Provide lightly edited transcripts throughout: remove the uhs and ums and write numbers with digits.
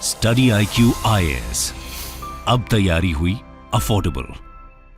Study IQ IAS, अब तैयारी हुई अफोर्डेबल।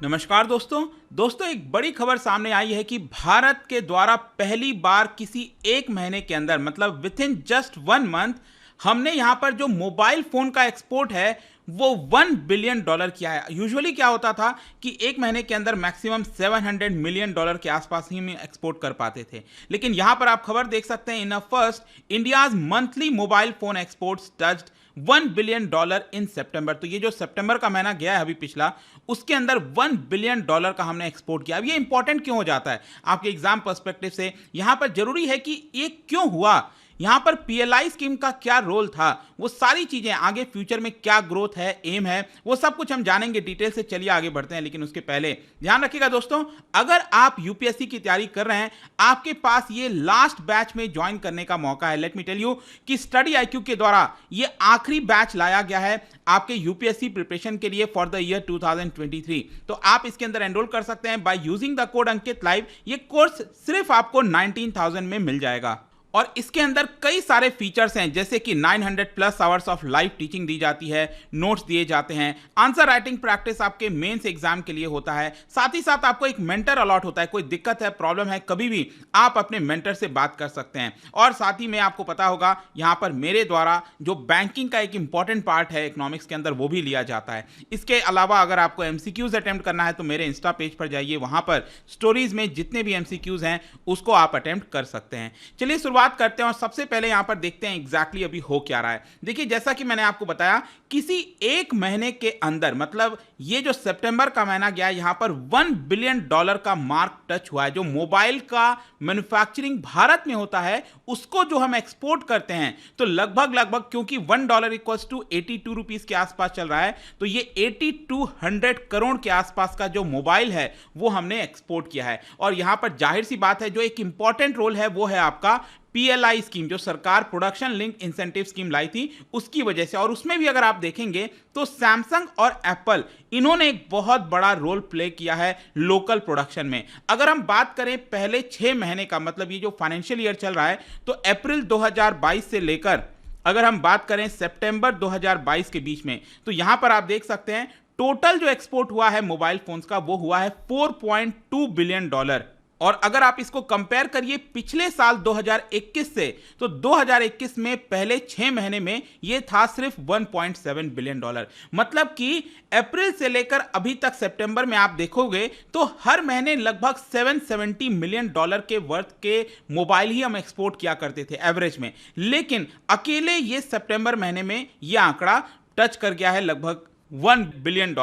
नमस्कार दोस्तों एक बड़ी खबर सामने आई है कि भारत के द्वारा पहली बार किसी एक महीने के अंदर मतलब विद इन जस्ट 1 मंथ हमने यहां पर जो मोबाइल फोन का एक्सपोर्ट है वो $1 बिलियन किया है। यूजुअली क्या होता था कि एक महीने के अंदर मैक्सिमम $700 मिलियन के आसपास ही हम एक्सपोर्ट कर पाते थे, लेकिन यहां पर आप खबर देख सकते हैं in a first India's monthly mobile phone exports touched $1 billion in September. तो ये जो सितंबर का महीना गया है अभी पिछला, उसके अंदर $1 बिलियन का हमने एक्सपोर्ट किया। अब ये इंपॉर्टेंट क्यों हो जाता है आपके एग्जाम पर्सपेक्टिव से? यहां पर जरूरी है कि ये क्यों हुआ, यहां पर PLI स्कीम का क्या रोल था, वो सारी चीजें आगे फ्यूचर में क्या ग्रोथ है, एम है, वो सब कुछ हम जानेंगे डिटेल से। चलिए आगे बढ़ते हैं, लेकिन उसके पहले ध्यान रखिएगा दोस्तों, अगर आप UPSC की तैयारी कर रहे हैं, आपके पास ये लास्ट बैच में ज्वाइन करने का मौका है। लेट मी टेल यू कि स्टडी IQ के द्वारा ये आखिरी बैच लाया गया है आपके UPSC प्रिपरेशन के लिए फॉर द ईयर 2023। तो आप इसके अंदर एनरोल कर सकते हैं by using the code Ankit live. ये कोर्स सिर्फ आपको 19,000 में मिल जाएगा और इसके अंदर कई सारे फीचर्स हैं, जैसे कि 900 plus hours of live teaching दी जाती है, नोट्स दिए जाते हैं, आंसर राइटिंग प्रैक्टिस आपके मेंस एग्जाम के लिए होता है, साथ ही साथ आपको एक मेंटर अलॉट होता है। कोई दिक्कत है, प्रॉब्लम है, कभी भी आप अपने मेंटर से बात कर सकते हैं। और साथ ही में आपको पता होगा यहां पर मेरे द्वारा जो बैंकिंग का एक इंपॉर्टेंट पार्ट है इकोनॉमिक्स के अंदर, वो भी लिया जाता है। इसके अलावा अगर आपको MCQs अटेम्प्ट करना है तो मेरे इंस्टा पेज पर जाइए, वहां पर स्टोरीज में जितने भी MCQs हैं उसको आप अटेम्प्ट कर सकते हैं। चलिए शुरुआत करते हैं और सबसे पहले यहां पर देखते हैं एग्जैक्टली अभी हो क्या रहा है। देखिए, जैसा कि मैंने आपको बताया, किसी एक महीने के अंदर मतलब ये जो सितंबर का महीना गया, यहां पर $1 बिलियन का मार्क टच हुआ है। जो मोबाइल का मैन्युफैक्चरिंग भारत में होता है उसको जो हम एक्सपोर्ट करते हैं, तो लगभग क्योंकि $1 इक्वल्स टू 82 रुपीस के आसपास चल रहा है, तो ये 8200 करोड़ के आसपास का जो मोबाइल है वो हमने एक्सपोर्ट किया है। और यहां पर जाहिर सी बात है, जो एक इंपॉर्टेंट रोल है वो है आपका PLI स्कीम, जो सरकार प्रोडक्शन लिंक इंसेंटिव स्कीम लाई थी उसकी वजह से। और उसमें भी अगर आप देखेंगे तो सैमसंग और एप्पल, इन्होंने एक बहुत बड़ा रोल प्ले किया है लोकल प्रोडक्शन में। अगर हम बात करें पहले 6 महीने का, मतलब ये जो फाइनेंशियल ईयर चल रहा है, तो अप्रैल 2022 से लेकर अगर हम बात करें सितंबर 2022 के बीच में, तो यहां पर आप देख सकते हैं टोटल जो एक्सपोर्ट हुआ है मोबाइल फोन्स का वो हुआ है $4.2 बिलियन। और अगर आप इसको कंपेयर करिए पिछले साल 2021 से, तो 2021 में पहले 6 महीने में ये था सिर्फ $1.7 बिलियन। मतलब कि अप्रैल से लेकर अभी तक सितंबर में आप देखोगे तो हर महीने लगभग $770 मिलियन के वर्थ के मोबाइल ही हम एक्सपोर्ट किया करते थे एवरेज में। लेकिन अकेले ये सितंबर महीने में ये आंकड़ा टच कर गया है लगभग $1 बिलियन।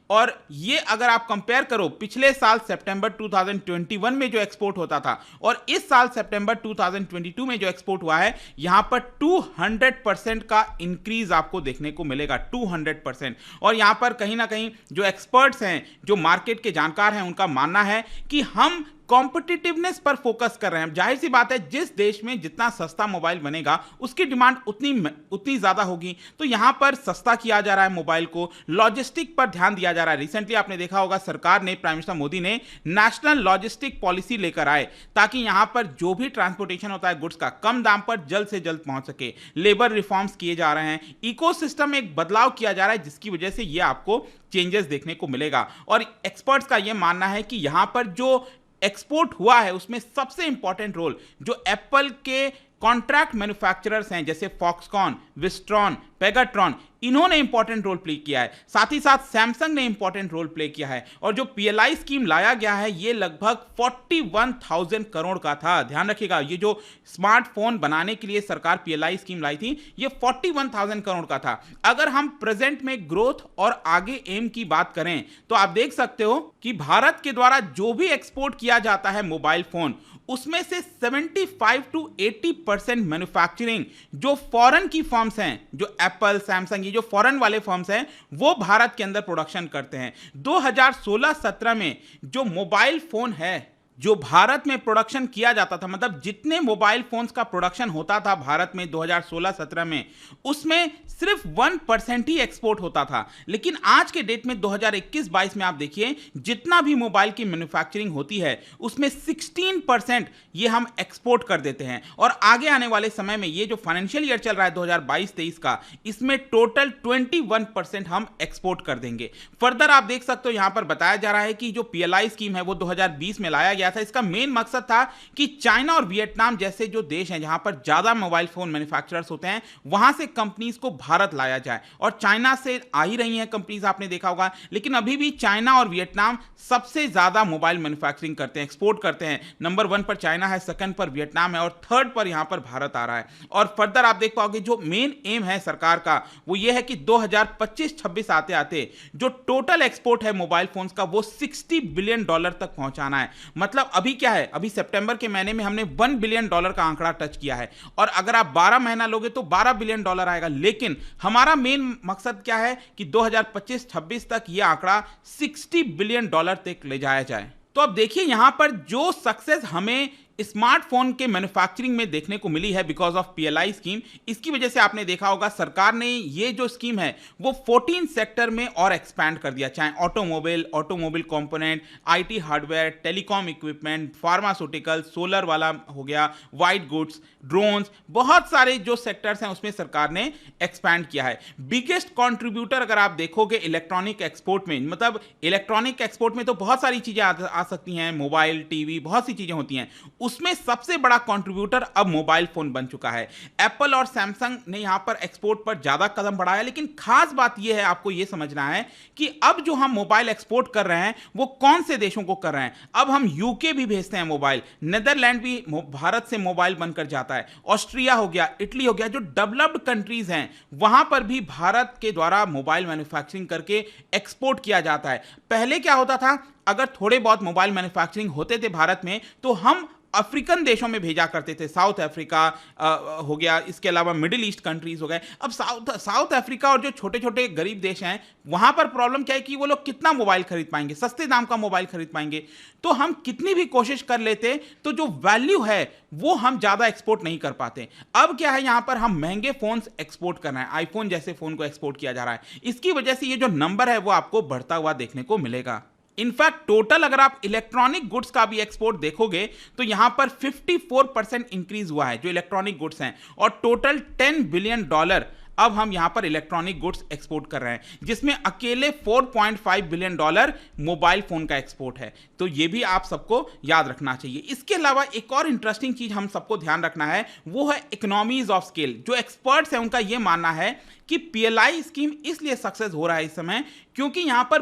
और ये अगर आप कंपेयर करो पिछले साल सितंबर 2021 में जो एक्सपोर्ट होता था और इस साल सितंबर 2022 में जो एक्सपोर्ट हुआ है, यहां पर 200% का इंक्रीज आपको देखने को मिलेगा, 200%। और यहां पर कहीं ना कहीं जो एक्सपर्ट्स हैं, जो मार्केट के जानकार हैं, उनका मानना है कि हम कॉम्पिटिटिवनेस पर फोकस कर रहे हैं। जाहिर सी बात है, जिस देश में जितना सस्ता मोबाइल बनेगा उसकी डिमांड उतनी ज्यादा होगी। तो यहां पर सस्ता किया जा रहा है मोबाइल को, लॉजिस्टिक पर ध्यान दिया जा रहा है। रिसेंटली आपने देखा होगा सरकार ने, प्राइम मिनिस्टर मोदी ने नेशनल लॉजिस्टिक पॉलिसी लेकर आए ताकि यहां पर जो भी ट्रांसपोर्टेशन होता है गुड्स का, कम दाम पर जल्द से जल्द पहुंच सके। लेबर रिफॉर्म्स किए जा रहे हैं, इकोसिस्टम में एक बदलाव किया जा रहा है, जिसकी वजह से यह आपको चेंजेस देखने को मिलेगा। और एक्सपर्ट्स का यह मानना है कि यहां पर जो एक्सपोर्ट हुआ है उसमें सबसे इंपॉर्टेंट रोल जो एप्पल के कॉन्ट्रैक्ट मैन्युफैक्चरर्स हैं, जैसे फॉक्सकॉन, विस्ट्रॉन, पेगाट्रॉन, इन्होंने इंपॉर्टेंट रोल प्ले किया है। साथ ही साथ सैमसंग ने इंपॉर्टेंट रोल प्ले किया है। और जो PLI स्कीम लाया गया है ये लगभग 41,000 करोड़ का था। ध्यान रखिएगा, ये जो स्मार्टफोन बनाने के लिए सरकार PLI स्कीम लाई थी ये 41,000 करोड़ का था। अगर हम प्रेजेंट में ग्रोथ और आगे एम की बात करें तो आप देख सकते हो कि भारत के द्वारा जो भी एक्सपोर्ट किया जाता है मोबाइल फोन, उसमें से 75 to 80% मैन्युफैक्चरिंग जो फॉरेन की फर्म्स हैं, जो एप्पल, सैमसंग, ये जो फॉरेन वाले फर्म्स हैं, वो भारत के अंदर प्रोडक्शन करते हैं। 2016-17 में जो मोबाइल फोन है जो भारत में प्रोडक्शन किया जाता था, मतलब जितने मोबाइल फोन्स का प्रोडक्शन होता था भारत में 2016-17 में, उसमें सिर्फ 1% ही एक्सपोर्ट होता था। लेकिन आज के डेट में 2021-22 में आप देखिए, जितना भी मोबाइल की मैन्युफैक्चरिंग होती है उसमें 16% ये हम एक्सपोर्ट कर देते हैं। और आगे आने वाले समय में ये जो फाइनेंशियल ईयर चल रहा है 2022-23 का, इसमें टोटल 21% हम एक्सपोर्ट कर देंगे। फर्दर आप देख सकते हो, यहां पर बताया जा रहा है कि जो पीएलआई स्कीम है वो 2020 में लाया गया था। इसका मेन मकसद था कि चाइना और वियतनाम जैसे जो देश हैं जहां पर ज्यादा मोबाइल फोन मैन्युफैक्चरर्स होते हैं, वहां से कंपनीज को भारत लाया जाए। और चाइना से आ ही रही हैं कंपनीज, आपने देखा होगा, लेकिन अभी भी चाइना और वियतनाम सबसे ज्यादा मोबाइल मैन्युफैक्चरिंग करते हैं, एक्सपोर्ट करते हैं। नंबर 1 पर चाइना है, सेकंड पर वियतनाम है और थर्ड पर यहां पर भारत आ रहा है। और फर्दर आप देख पाओगे जो मेन एम है सरकार का वो ये है कि 2025-26 आते आते जो टोटल एक्सपोर्ट है मोबाइल फोन्स का वो $60 बिलियन तक पहुंचाना है। मतलब अभी क्या है, अभी सितंबर के महीने में हमने $1 बिलियन का आंकड़ा टच किया है, और अगर आप 12 महीना लोगे तो $12 बिलियन आएगा। लेकिन हमारा मेन मकसद क्या है कि 2025-26 तक यह आंकड़ा $60 बिलियन तक ले जाया जाए। तो अब देखिए यहां पर जो सक्सेस हमें स्मार्टफोन के मैन्युफैक्चरिंग में देखने को मिली है बिकॉज ऑफ पीएलआई स्कीम, इसकी वजह से आपने देखा होगा सरकार ने ये जो स्कीम है वो 14 सेक्टर में और एक्सपैंड कर दिया, चाहे automobile component, IT hardware, telecom equipment, pharmaceutical, solar वाला हो गया, वाइट गुड्स, ड्रोन्स, बहुत सारे जो सेक्टर्स हैं उसमें सरकार ने एक्सपैंड किया है। बिगेस्ट कॉन्ट्रीब्यूटर अगर आप देखोगे इलेक्ट्रॉनिक एक्सपोर्ट में, मतलब इलेक्ट्रॉनिक एक्सपोर्ट में तो बहुत सारी चीजें आ सकती हैं, मोबाइल, टीवी, बहुत सी चीजें होती हैं, उसमें सबसे बड़ा कंट्रीब्यूटर अब मोबाइल फोन बन चुका है। एप्पल और सैमसंग ने यहां पर एक्सपोर्ट पर ज्यादा कदम बढ़ाया, लेकिन खास बात यह है, आपको यह समझना है कि अब जो हम मोबाइल एक्सपोर्ट कर रहे हैं वो कौन से देशों को कर रहे हैं। अब हम यूके भी भेजते हैं मोबाइल, नेदरलैंड भी भारत से मोबाइल बनकर जाता है, ऑस्ट्रिया हो गया, इटली हो गया, जो डेवलप्ड कंट्रीज हैं वहां पर भी भारत के द्वारा मोबाइल मैन्युफैक्चरिंग करके एक्सपोर्ट किया जाता है। पहले क्या होता था, अगर थोड़े बहुत मोबाइल मैन्युफैक्चरिंग होते थे भारत में तो हम अफ्रीकन देशों में भेजा करते थे, साउथ अफ्रीका हो गया, इसके अलावा मिडिल ईस्ट कंट्रीज हो गए। अब साउथ अफ्रीका और जो छोटे छोटे गरीब देश हैं वहां पर प्रॉब्लम क्या है कि वो लोग कितना मोबाइल खरीद पाएंगे, सस्ते दाम का मोबाइल खरीद पाएंगे। तो हम कितनी भी कोशिश कर लेते तो जो वैल्यू है वो हम ज्यादा एक्सपोर्ट नहीं कर पाते। अब क्या है, यहां पर हम महंगे फोन्स एक्सपोर्ट कर रहे हैं, आईफोन जैसे फोन को एक्सपोर्ट किया जा रहा है। इसकी वजह से ये जो नंबर है वो आपको बढ़ता हुआ देखने को मिलेगा। इनफैक्ट टोटल अगर आप इलेक्ट्रॉनिक गुड्स का भी एक्सपोर्ट देखोगे तो यहां पर 54% इंक्रीज हुआ है जो इलेक्ट्रॉनिक गुड्स हैं, और टोटल $10 बिलियन अब हम यहां पर इलेक्ट्रॉनिक गुड्स एक्सपोर्ट कर रहे हैं, जिसमें अकेले $4.5 बिलियन मोबाइल फोन का एक्सपोर्ट है। तो यह भी आप सबको याद रखना चाहिए। इसके अलावा एक और इंटरेस्टिंग चीज हम सबको ध्यान रखना है, वो है इकोनॉमीज ऑफ स्केल। जो एक्सपर्ट्स हैं उनका यह मानना है कि पीएलआई स्कीम इसलिए सक्सेस हो रहा है इस समय क्योंकि यहां पर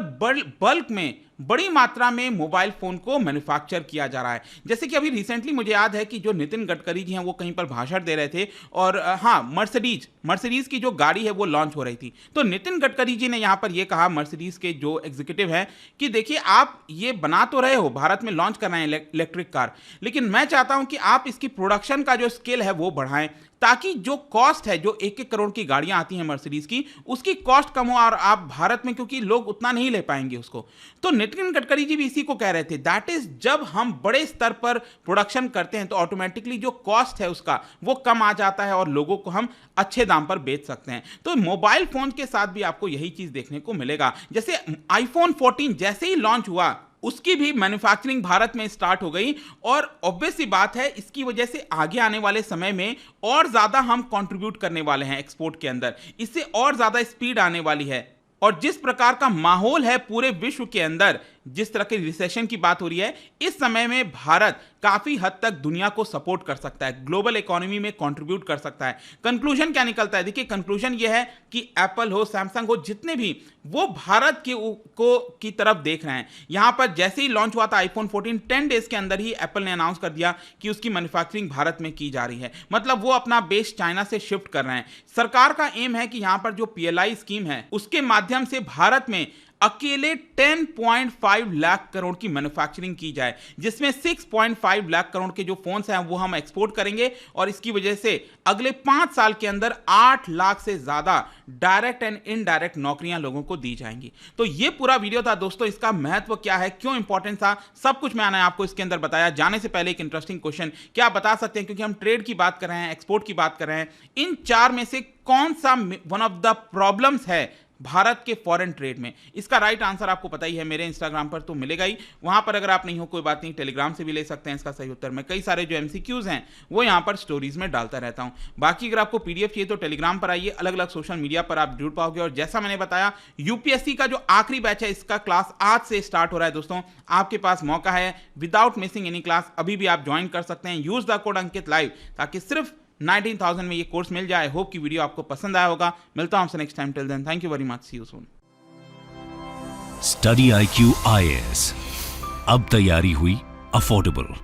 बल्क में बड़ी मात्रा में मोबाइल फोन को मैन्युफैक्चर किया जा रहा है। जैसे कि अभी रिसेंटली मुझे याद है कि जो नितिन गडकरी जी हैं वो कहीं पर भाषण दे रहे थे, और हाँ, मर्सिडीज की जो गाड़ी है वो लॉन्च हो रही थी। तो नितिन गडकरी जी ने यहां पर ये कहा, मर्सिडीज के जो एग्जीक्यूटिव हैं, कि देखिए आप ये बना तो रहे हो, भारत में लॉन्च करना है इलेक्ट्रिक कार, लेकिन मैं चाहता हूं कि आप इसकी प्रोडक्शन का जो स्केल है वो बढ़ाएं, ताकि जो कॉस्ट है, जो 1-1 करोड़ की गाड़ियां आती हैं मर्सिडीज की, उसकी कॉस्ट कम हो, और आप भारत में, क्योंकि लोग उतना नहीं ले पाएंगे उसको। तो नितिन गडकरी जी भी इसी को कह रहे थे, दैट इज जब हम बड़े स्तर पर प्रोडक्शन करते हैं तो ऑटोमेटिकली जो कॉस्ट है उसका वो कम आ जाता है और लोगों को हम अच्छे दाम पर बेच सकते हैं। तो मोबाइल फोन के साथ भी आपको यही चीज देखने को मिलेगा। जैसे आईफोन 14 जैसे ही लॉन्च हुआ उसकी भी मैन्युफैक्चरिंग भारत में स्टार्ट हो गई, और ऑब्वियस सी बात है इसकी वजह से आगे आने वाले समय में और ज्यादा हम कंट्रीब्यूट करने वाले हैं एक्सपोर्ट के अंदर, इससे और ज्यादा स्पीड आने वाली है। और जिस प्रकार का माहौल है पूरे विश्व के अंदर, जिस तरह के रिसेशन की बात हो रही है, इस समय में भारत काफी हद तक दुनिया को सपोर्ट कर सकता है, ग्लोबल इकोनॉमी में कंट्रीब्यूट कर सकता है। कंक्लूजन क्या निकलता है? देखिए, कंक्लूजन यह है कि एप्पल हो, सैमसंग हो, जितने भी, वो भारत की तरफ देख रहे हैं। यहां पर जैसे ही लॉन्च हुआ था आईफोन 14, 10 डेज के अंदर ही एप्पल ने अनाउंस कर दिया कि उसकी मैन्युफैक्चरिंग भारत में की जा रही है। मतलब वो अपना बेस चाइना से शिफ्ट कर रहे हैं। सरकार का एम है कि यहां पर जो पीएलआई स्कीम है उसके माध्यम से भारत में अकेले 10.5 लाख करोड़ की मैन्युफैक्चरिंग की जाए, जिसमें 6.5 लाख करोड़ के जो फोन्स हैं वो हम एक्सपोर्ट करेंगे और इसकी वजह से अगले 5 साल के अंदर 8 लाख से ज्यादा डायरेक्ट एंड इनडायरेक्ट नौकरियां लोगों को दी जाएंगी। तो ये पूरा वीडियो था दोस्तों, इसका महत्व क्या है, क्यों इंपॉर्टेंट था, सब कुछ मैंने आपको इसके अंदर बताया। जाने से पहले एक इंटरेस्टिंग क्वेश्चन, क्या आप बता सकते हैं, क्योंकि हम ट्रेड की बात कर रहे हैं, एक्सपोर्ट की बात कर रहे हैं, इन 4 में से कौन सा वन ऑफ द प्रॉब्लम्स है भारत के फॉरेन ट्रेड में? इसका राइट आंसर आपको पता ही है, मेरे इंस्टाग्राम पर तो मिलेगा ही, वहां पर अगर आप नहीं हो कोई बात नहीं, टेलीग्राम से भी ले सकते हैं इसका सही उत्तर। मैं कई सारे जो एमसीक्यूज हैं वो यहां पर स्टोरीज में डालता रहता हूं। बाकी अगर आपको पीडीएफ चाहिए तो टेलीग्राम पर आइए, अलग अलग सोशल मीडिया पर आप जुड़ पाओगे। और जैसा मैंने बताया, यूपीएससी का जो आखिरी बैच है इसका क्लास आज से स्टार्ट हो रहा है दोस्तों, आपके पास मौका है विदाउट मिसिंग एनी क्लास, अभी भी आप ज्वाइन कर सकते हैं। Use the code Ankit live, ताकि सिर्फ 19,000 में ये कोर्स मिल जाए। होप की वीडियो आपको पसंद आया होगा। मिलता हूं आपसे next time, till then thank you very much, see you soon. Study IQ IAS, अब तैयारी हुई अफोर्डेबल।